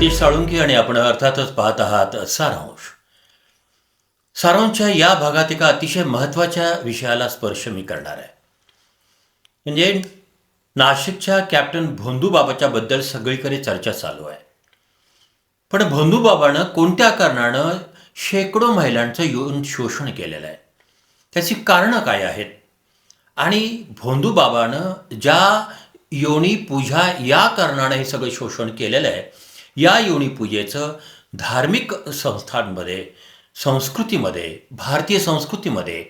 सतीश साळुंखे आणि आपण अर्थातच पाहत आहात सारांश. सारांशच्या या भागात एका अतिशय महत्त्वाच्या विषयाला स्पर्श मी करणार आहे. म्हणजे नाशिकच्या कॅप्टन भोंदूबाबाच्या बद्दल सगळीकडे चर्चा चालू आहे. पण भोंदूबाबानं कोणत्या कारणानं शेकडो महिलांचं यौन शोषण केलेलं आहे, त्याची कारणं काय आहेत, आणि भोंदूबाबानं ज्या योनी पूजा या कारणानं हे सगळं शोषण केलेलं आहे, या योनी पूजेचं धार्मिक संस्थांमध्ये, संस्कृतीमध्ये, भारतीय संस्कृतीमध्ये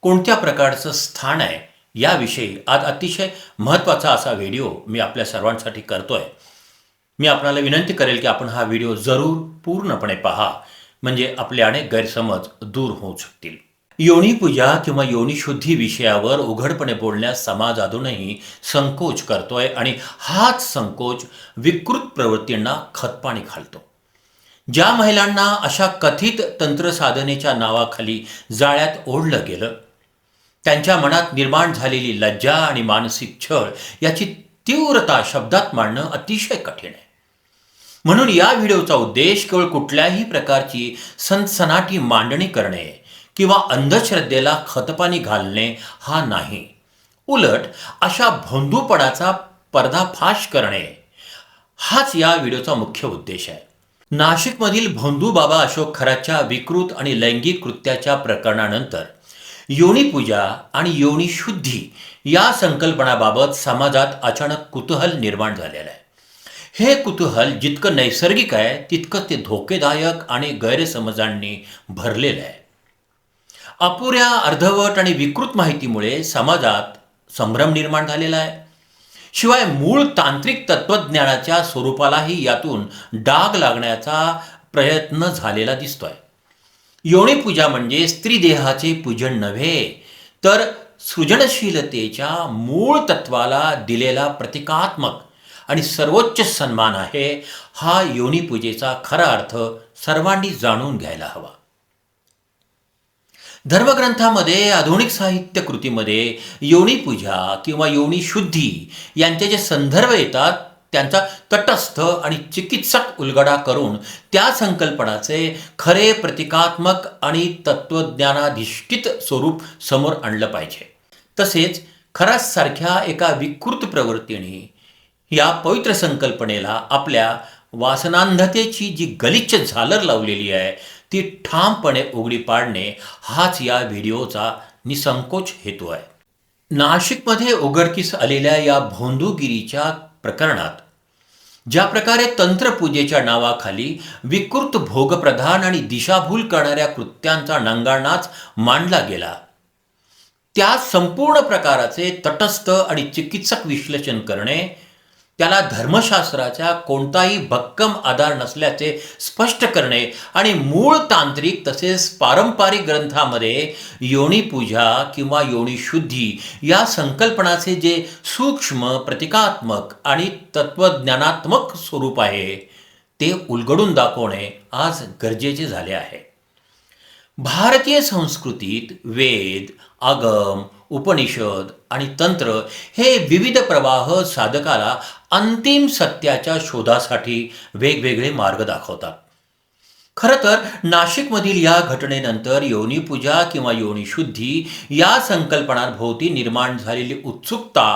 कोणत्या प्रकारचं स्थान आहे, याविषयी आज अतिशय महत्त्वाचा असा व्हिडिओ मी आपल्या सर्वांसाठी करतोय. मी आपणाला विनंती करेल की आपण हा व्हिडिओ जरूर पूर्णपणे पहा, म्हणजे आपले अनेक गैरसमज दूर होऊ शकतील. योनी पूजा किंवा योनी शुद्धी विषयावर उघडपणे बोलण्यास समाज अजूनही संकोच करतोय आणि हाच संकोच विकृत प्रवृत्तींना खतपाणी घालतो. ज्या महिलांना अशा कथित तंत्रसाधनेच्या नावाखाली जाळ्यात ओढलं गेलं, त्यांच्या मनात निर्माण झालेली लज्जा आणि मानसिक छळ याची तीव्रता शब्दात मांडणं अतिशय कठीण आहे. म्हणून या व्हिडिओचा उद्देश केवळ कुठल्याही प्रकारची सनसनाटी मांडणी करणे किंवा अंधश्रद्धेला खतपाणी घालणे हा नाही. उलट अशा भोंदूपणाचा पर्दाफाश करणे हाच या व्हिडिओचा मुख्य उद्देश आहे. नाशिकमधील भोंदूबाबा अशोक खरातच्या विकृत आणि लैंगिक कृत्याच्या प्रकरणानंतर योनी पूजा आणि योनी शुद्धी या संकल्पनाबाबत समाजात अचानक कुतूहल निर्माण झालेलं आहे. हे कुतूहल जितकं नैसर्गिक आहे तितकं ते धोकेदायक आणि गैरसमजांनी भरलेलं आहे. अपुऱ्या, अर्धवट आणि विकृत माहितीमुळे समाजात संभ्रम निर्माण झालेला आहे. शिवाय मूळ तांत्रिक तत्त्वज्ञानाच्या स्वरूपालाही यातून डाग लागण्याचा प्रयत्न झालेला दिसतोय. योनी पूजा म्हणजे स्त्री देहाचे पूजन नव्हे, तर सृजनशीलतेच्या मूळ तत्वाला दिलेला प्रतिकात्मक आणि सर्वोच्च सन्मान आहे. हा योनी पूजेचा खरा अर्थ सर्वांनी जाणून घ्यायला हवा. धर्मग्रंथामध्ये, आधुनिक साहित्य कृतीमध्ये योनी पूजा किंवा योनी शुद्धी यांचे जे संदर्भ येतात त्यांचा तटस्थ आणि चिकित्सक उलगडा करून त्या संकल्पनाचे खरे प्रतिकात्मक आणि तत्त्वज्ञानाधिष्ठित स्वरूप समोर आणलं पाहिजे. तसेच खरासारख्या एका विकृत प्रवृत्तीने या पवित्र संकल्पनेला आपल्या वासनांधतेची जी गलिच्छ झालर लावलेली आहे ती ठामपणे उघडी पाडणे हाच या व्हिडिओचा निसंकोच हेतू आहे. नाशिकमध्ये उघडकीस आलेल्या या भोंदूगिरीच्या प्रकरणात ज्या प्रकारे तंत्रपूजेच्या नावाखाली विकृत, भोगप्रधान आणि दिशाभूल करणाऱ्या कृत्यांचा नंगानाच मांडला गेला, त्या संपूर्ण प्रकाराचे तटस्थ आणि चिकित्सक विश्लेषण करणे, त्याला धर्मशास्त्राचा कोणताही भक्कम आधार नसल्याचे स्पष्ट करणे आणि मूळ तांत्रिक तसेच पारंपरिक ग्रंथामध्ये योनी पूजा किंवा योनी शुद्धी या संकल्पनाचे जे सूक्ष्म, प्रतिकात्मक आणि तत्त्वज्ञानात्मक स्वरूप आहे ते उलगडून दाखवणे आज गरजेचे झाले आहे. भारतीय संस्कृतीत वेद, आगम, उपनिषद आणि तंत्र हे विविध प्रवाह साधकाला अंतिम सत्याच्या शोधासाठी वेगवेगळे मार्ग दाखवतात. खरं तर नाशिकमधील या घटनेनंतर योनी पूजा किंवा योनी शुद्धी या संकल्पनांभोवती निर्माण झालेली उत्सुकता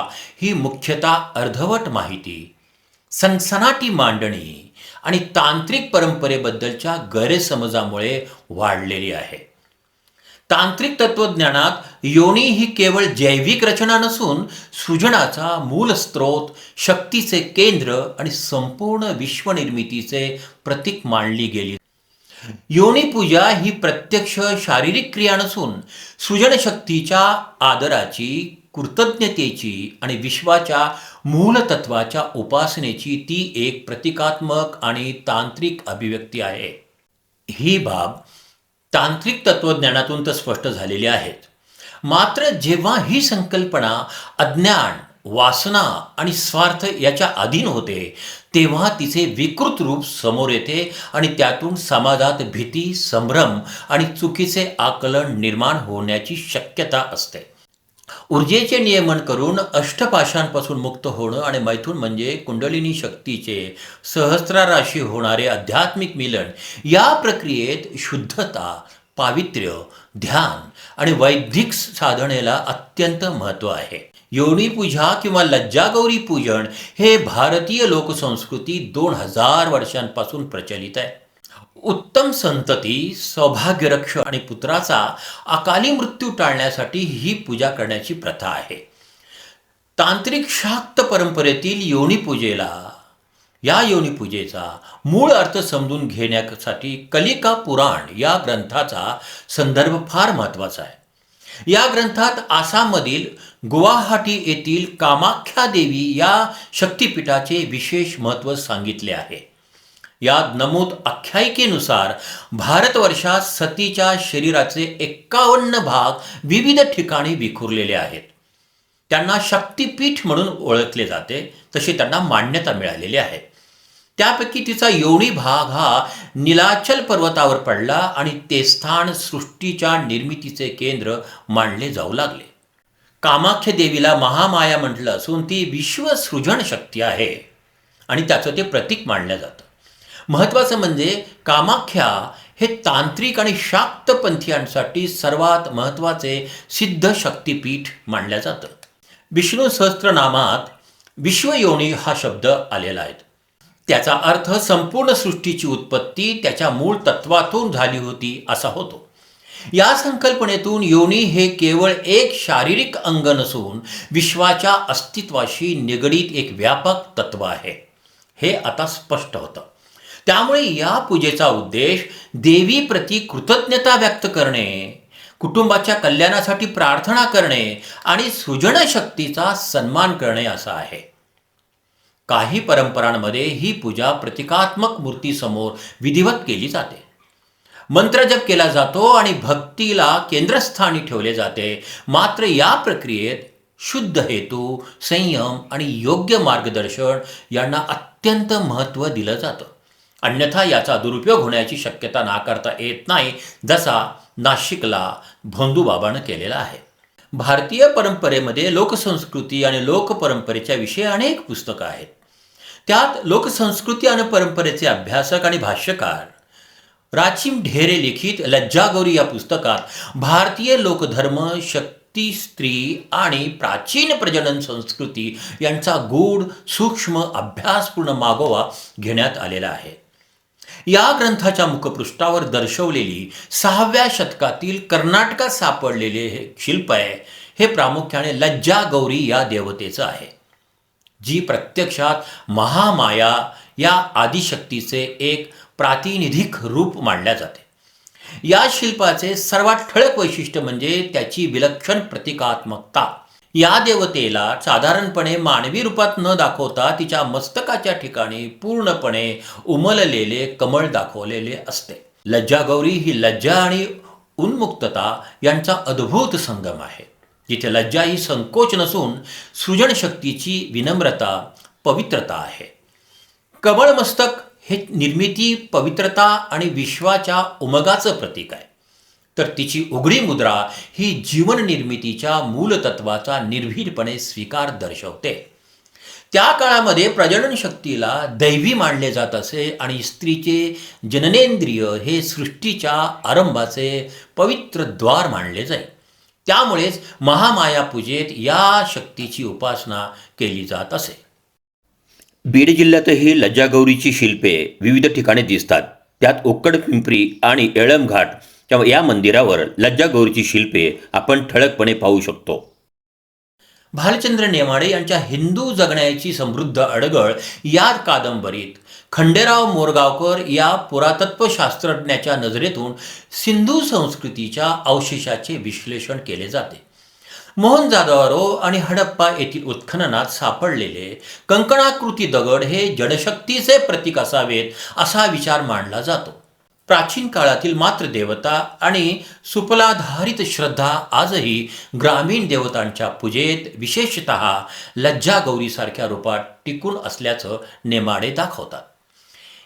ही मुख्यतः अर्धवट माहिती, सनसनाटी मांडणी आणि तांत्रिक परंपरेबद्दलच्या गैरसमजामुळे वाढलेली आहे. तांत्रिक तत्त्वज्ञानात योनी ही केवळ जैविक रचना नसून सृजनाचा मूल स्रोत, शक्तीचे केंद्र आणि संपूर्ण विश्वनिर्मितीचे प्रतीक मानली गेली. योनी पूजा ही प्रत्यक्ष शारीरिक क्रिया नसून सृजनशक्तीच्या आदराची, कृतज्ञतेची आणि विश्वाच्या मूलतत्वाच्या उपासनेची ती एक प्रतिकात्मक आणि तांत्रिक अभिव्यक्ती आहे. ही बाब तांत्रिक तत्त्वज्ञानातून तर स्पष्ट झालेली आहेत. मात्र जेव्हा ही संकल्पना अज्ञान, वासना आणि स्वार्थ याच्या अधीन होते तेव्हा तिचे विकृत रूप समोर येते आणि त्यातून समाजात भीती, संभ्रम आणि चुकीचे आकलन निर्माण होण्याची शक्यता असते. ऊर्जेचे नियमन करून अष्टपाशांपासून मुक्त होणं आणि मैथुन म्हणजे कुंडलिनी शक्तीचे सहस्राराशी होणारे आध्यात्मिक मिलन. या प्रक्रियेत शुद्धता, पावित्र्य, ध्यान आणि वैदिक साधनेला अत्यंत महत्त्व आहे. योनीपूजा किंवा लज्जागौरी पूजन हे भारतीय लोकसंस्कृती 2000 वर्षांपासून प्रचलित आहे. उत्तम संतती, सौभाग्यरक्ष आणि पुत्राचा अकाली मृत्यू टाळण्यासाठी ही पूजा करण्याची प्रथा आहे. तांत्रिक शाक्त परंपरेतील या योनिपूजेचा मूळ अर्थ समजून घेण्यासाठी कलिका पुराण या ग्रंथाचा संदर्भ फार महत्त्वाचा आहे. या ग्रंथात आसाममधील गुवाहाटी येथील कामाख्या देवी या शक्तिपीठाचे विशेष महत्त्व सांगितले आहे. या नमूद आख्यायिकेनुसार भारतवर्षात सतीच्या शरीराचे 51 भाग विविध ठिकाणी विखुरलेले आहेत. त्यांना शक्तिपीठ म्हणून ओळखले जाते, तसे त्यांना मान्यता मिळालेली आहे. त्यापैकी तिचा योनी भाग हा नीलाचल पर्वतावर पडला आणि ते स्थान सृष्टीच्या निर्मितीचे केंद्र मानले जाऊ लागले. कामाख्या देवीला महामाया म्हटलं असून ती विश्वसृजन शक्ती आहे आणि त्याचं ते प्रतीक मानलं जातं. महत्त्वाचं म्हणजे कामाख्या हे तांत्रिक आणि शाक्त पंथीयांसाठी सर्वात महत्त्वाचे सिद्ध शक्तिपीठ मानलं जातं. विष्णू सहस्त्रनामात विश्वयोनी हा शब्द आलेला आहे. त्याचा अर्थ संपूर्ण सृष्टीची उत्पत्ती त्याच्या मूळ तत्वातून झाली होती असा होतो. या संकल्पनेतून योनी हे केवळ एक शारीरिक अंग नसून विश्वाच्या अस्तित्वाशी निगडीत एक व्यापक तत्व आहे, हे आता स्पष्ट होतं. त्यामुळे या पूजेचा उद्देश देवीप्रती कृतज्ञता व्यक्त करणे, कुटुंबाच्या कल्याणासाठी प्रार्थना करणे आणि सृजनशक्तीचा सन्मान करणे असा आहे. काही परंपरांमध्ये ही पूजा प्रतिकात्मक मूर्तीसमोर विधिवत केली जाते. मंत्रजप केला जातो आणि भक्तीला केंद्रस्थानी ठेवले जाते. मात्र या प्रक्रियेत शुद्ध हेतू, संयम आणि योग्य मार्गदर्शन यांना अत्यंत महत्त्व दिलं जातं. अन्यथा याचा दुरुपयोग होण्याची शक्यता नाकारता येत नाही, जसा नाशिकला भोंदूबाबानं केलेला आहे. भारतीय परंपरेमध्ये लोकसंस्कृती आणि लोकपरंपरेच्या विषयी अनेक पुस्तकं आहेत. त्यात लोकसंस्कृती आणि परंपरेचे अभ्यासक आणि भाष्यकार राचिम ढेरे लिखित लज्जागौरी या पुस्तकात भारतीय लोकधर्म, शक्ती, स्त्री आणि प्राचीन प्रजनन संस्कृती यांचा गूढ, सूक्ष्म, अभ्यासपूर्ण मागोवा घेण्यात आलेला आहे. या ग्रंथाच्या मुखपृष्ठावर दर्शवलेली 6व्या शतकातील कर्नाटकात सापडलेले हे शिल्प आहे, हे प्रामुख्याने लज्जागौरी या देवतेचं आहे, जी प्रत्यक्षात महामाया या आदिशक्तीचे एक प्रातिनिधिक रूप मानल्या जाते. या शिल्पाचे सर्वात ठळक वैशिष्ट्य म्हणजे त्याची विलक्षण प्रतिकात्मकता. या देवतेला साधारणपणे मानवी रूपात न दाखवता तिच्या मस्तकाच्या ठिकाणी पूर्णपणे उमललेले कमळ दाखवलेले असते. लज्जागौरी ही लज्जा आणि उन्मुक्तता यांचा अद्भुत संगम आहे, जिथे लज्जा ही संकोच नसून सृजनशक्तीची विनम्रता, पवित्रता आहे. कमळमस्तक हे निर्मिती, पवित्रता आणि विश्वाच्या उमगाचं प्रतीक आहे, तर तिची उघडी मुद्रा ही जीवन निर्मितीच्या मूलतत्वाचा निर्भीडपणे स्वीकार दर्शवते. त्या काळामध्ये प्रजनन शक्तीला दैवी मानले जात असे आणि स्त्रीचे जननेंद्रिय हे सृष्टीच्या आरंभाचे पवित्र द्वार मानले जाई. त्यामुळेच महामाया पूजेत या शक्तीची उपासना केली जात असे. बीड जिल्ह्यातही लज्जागौरीची शिल्पे विविध ठिकाणी दिसतात. त्यात ओक्कडपिंपरी आणि येळमघाट या मंदिरावर लज्जागौरीची शिल्पे आपण ठळकपणे पाहू शकतो. भालचंद्र नेमाडे यांच्या हिंदू जगण्याची समृद्ध अडगळ या कादंबरीत खंडेराव मोरगावकर या पुरातत्वशास्त्रज्ञाच्या नजरेतून सिंधू संस्कृतीच्या अवशेषाचे विश्लेषण केले जाते. मोहनजादारो आणि हडप्पा येथील उत्खननात सापडलेले कंकणाकृती दगड हे जडशक्तीचे प्रतीक असावेत असा विचार मांडला जातो. प्राचीन काळातील मात्र देवता आणि सुपलाधारित श्रद्धा आजही ग्रामीण देवतांच्या पूजेत, विशेषतः लज्जागौरीसारख्या रूपात टिकून असल्याचं नेमाडे दाखवतात.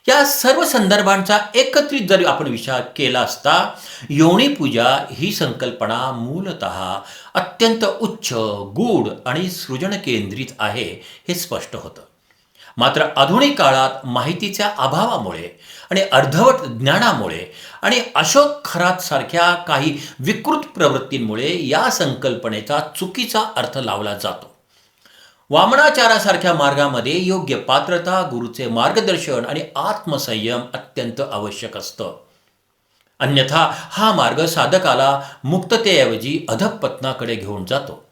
या सर्व संदर्भांचा एकत्रित जर आपण विचार केला असता योनिपूजा ही संकल्पना मूलतः अत्यंत उच्च, गूढ आणि सृजन केंद्रित आहे हे स्पष्ट होतं. मात्र आधुनिक काळात माहितीच्या अभावामुळे आणि अर्धवट ज्ञानामुळे आणि अशोक खरात सारख्या काही विकृत प्रवृत्तींमुळे या संकल्पनेचा चुकीचा अर्थ लावला जातो. वामनाचारासारख्या मार्गामध्ये योग्य पात्रता, गुरुचे मार्गदर्शन आणि आत्मसंयम अत्यंत आवश्यक असतं. अन्यथा हा मार्ग साधकाला मुक्ततेऐवजी अधःपतनाकडे घेऊन जातो.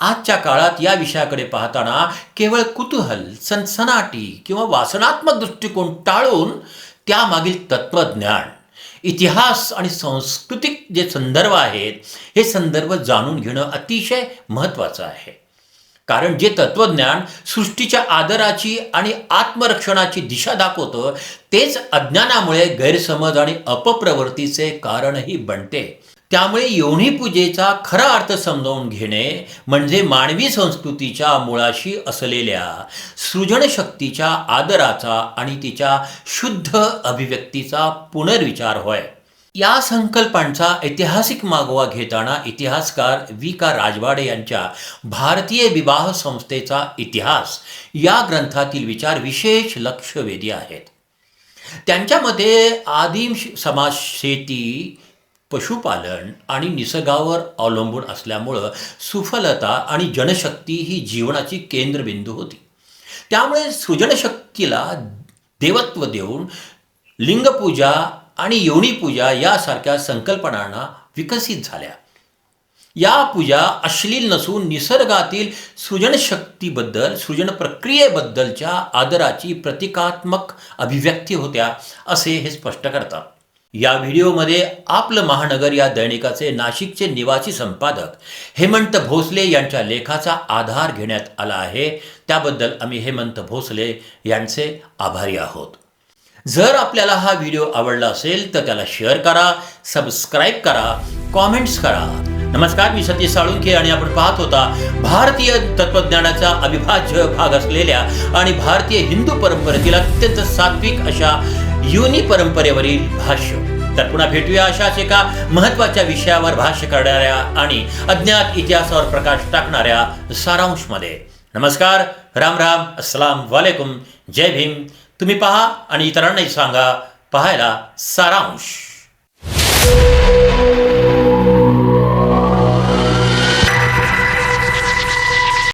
आजच्या काळात या विषयाकडे पाहताना केवळ कुतूहल, सनसनाटी किंवा वासनात्मक दृष्टिकोन टाळून त्यामागील तत्वज्ञान, इतिहास आणि सांस्कृतिक जे संदर्भ आहेत हे संदर्भ जाणून घेणं अतिशय महत्त्वाचं आहे. कारण जे तत्वज्ञान सृष्टीच्या आदराची आणि आत्मरक्षणाची दिशा दाखवतं तेच अज्ञानामुळे गैरसमज आणि अपप्रवृत्तीचे कारणही बनते. त्यामुळे योनिपूजेचा खरा अर्थ समजावून घेणे म्हणजे मानवी संस्कृतीच्या मुळाशी असलेल्या सृजनशक्तीच्या आदराचा आणि तिच्या शुद्ध अभिव्यक्तीचा पुनर्विचार होय. या संकल्पांचा ऐतिहासिक मागोवा घेताना इतिहासकार V.K. राजवाडे यांच्या भारतीय विवाह संस्थेचा इतिहास या ग्रंथातील विचार विशेष लक्षवेधी आहेत. त्यांच्यामध्ये आदिम समाज शेती, पशुपालन आणि निसर्गावर अवलंबून असल्यामुळं सुफलता आणि जनशक्ती ही जीवनाची केंद्रबिंदू होती. त्यामुळे सृजनशक्तीला देवत्व देऊन लिंगपूजा आणि योनिपूजा यासारख्या संकल्पनांना विकसित झाल्या. या पूजा अश्लील नसून निसर्गातील सृजनशक्तीबद्दल, सृजन प्रक्रियेबद्दलच्या आदराची प्रतिकात्मक अभिव्यक्ती होत्या असे हे स्पष्ट करतात. या व्हिडिओमध्ये आपलं महानगर या दैनिकाचे नाशिकचे निवासी संपादक हेमंत भोसले यांच्या लेखाचा आधार घेण्यात आला आहे. त्याबद्दल आम्ही हेमंत भोसले यांचे आभारी आहोत. जर आपल्याला हा व्हिडिओ आवडला असेल तर त्याला शेअर करा, सबस्क्राईब करा, कॉमेंट्स करा. नमस्कार, मी सतीश साळुंखे आणि आपण पाहत होता भारतीय तत्वज्ञानाचा अविभाज्य भाग असलेल्या आणि भारतीय हिंदू परंपरेतील अत्यंत सात्विक अशा योनी परंपरेवरील भाष्य. तर पुन्हा भेटूया अशाच एका महत्त्वाच्या विषयावर भाष्य करणाऱ्या आणि अज्ञात इतिहासावर प्रकाश टाकणाऱ्या सारांशमध्ये. नमस्कार, राम राम, अस्सलाम वालेकुम, जय भीम. तुम्ही पहा आणि इतरांनाही सांगा पाहायला सारांश.